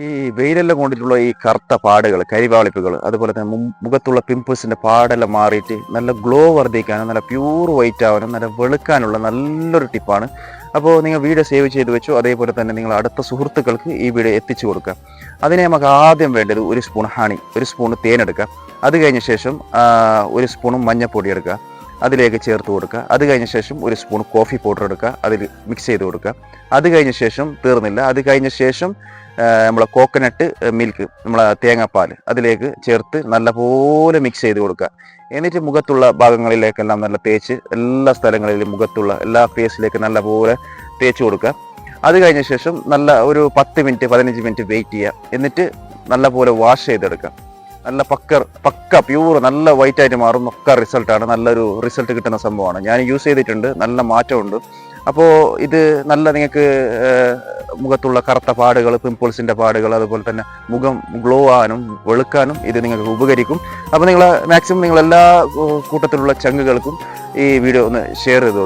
ഈ വെയിലെല്ലാം കൊണ്ടിട്ടുള്ള ഈ കറുത്ത പാടുകൾ, കരിവാളിപ്പുകൾ, അതുപോലെ തന്നെ മുഖത്തുള്ള പിമ്പിൾസിന്റെ പാടെല്ലാം മാറിയിട്ട് നല്ല ഗ്ലോ വർദ്ധിക്കാനും നല്ല പ്യൂർ വൈറ്റ് ആവാനും നല്ല വെളുക്കാനുള്ള നല്ലൊരു ടിപ്പാണ്. അപ്പോൾ നിങ്ങൾ വീഡിയോ സേവ് ചെയ്ത് വെച്ചു. അതേപോലെ തന്നെ നിങ്ങൾ അടുത്ത സുഹൃത്തുക്കൾക്ക് ഈ വീഡിയോ എത്തിച്ചു കൊടുക്കുക. അതിനെ നമുക്ക് ആദ്യം വേണ്ടത് ഒരു സ്പൂൺ ഹണി, ഒരു സ്പൂൺ തേനെടുക്കുക. അത് കഴിഞ്ഞ ശേഷം ഒരു സ്പൂണും മഞ്ഞൾപ്പൊടി എടുക്കുക, അതിലേക്ക് ചേർത്ത് കൊടുക്കുക. അത് കഴിഞ്ഞ ശേഷം ഒരു സ്പൂൺ കോഫി പൗഡർ എടുക്കുക, അതിൽ മിക്സ് ചെയ്ത് കൊടുക്കുക. അത് കഴിഞ്ഞ ശേഷം തീർന്നില്ല, അത് കഴിഞ്ഞ ശേഷം നമ്മളെ കോക്കനട്ട് മിൽക്ക്, നമ്മളെ തേങ്ങാപ്പാൽ അതിലേക്ക് ചേർത്ത് നല്ലപോലെ മിക്സ് ചെയ്ത് കൊടുക്കുക. എന്നിട്ട് മുഖത്തുള്ള ഭാഗങ്ങളിലേക്കെല്ലാം നല്ല തേച്ച് എല്ലാ സ്ഥലങ്ങളിലും മുഖത്തുള്ള എല്ലാ ഫേസിലേക്ക് നല്ലപോലെ തേച്ച് കൊടുക്കുക. അത് കഴിഞ്ഞ ശേഷം നല്ല ഒരു 10 മിനിറ്റ് 15 മിനിറ്റ് വെയിറ്റ് ചെയ്യുക. എന്നിട്ട് നല്ലപോലെ വാഷ് ചെയ്തെടുക്കുക. നല്ല പക്ക പ്യൂർ നല്ല വൈറ്റ് ആയിട്ട് മാറും. ഒക്കെ റിസൾട്ടാണ്, നല്ലൊരു റിസൾട്ട് കിട്ടുന്ന സംഭവമാണ്. ഞാൻ യൂസ് ചെയ്തിട്ടുണ്ട്, നല്ല മാറ്റമുണ്ട്. അപ്പോൾ ഇത് നല്ല നിങ്ങൾക്ക് മുഖത്തുള്ള കറുത്ത പാടുകൾ, പിമ്പിൾസിൻ്റെ പാടുകൾ, അതുപോലെ തന്നെ മുഖം ഗ്ലോ ആകാനും വെളുക്കാനും ഇത് നിങ്ങൾക്ക് ഉപകരിക്കും. അപ്പോൾ നിങ്ങൾ മാക്സിമം നിങ്ങളെല്ലാ കൂട്ടത്തിലുള്ള ചങ്കുകൾക്കും ഈ വീഡിയോ ഒന്ന് ഷെയർ ചെയ്തു.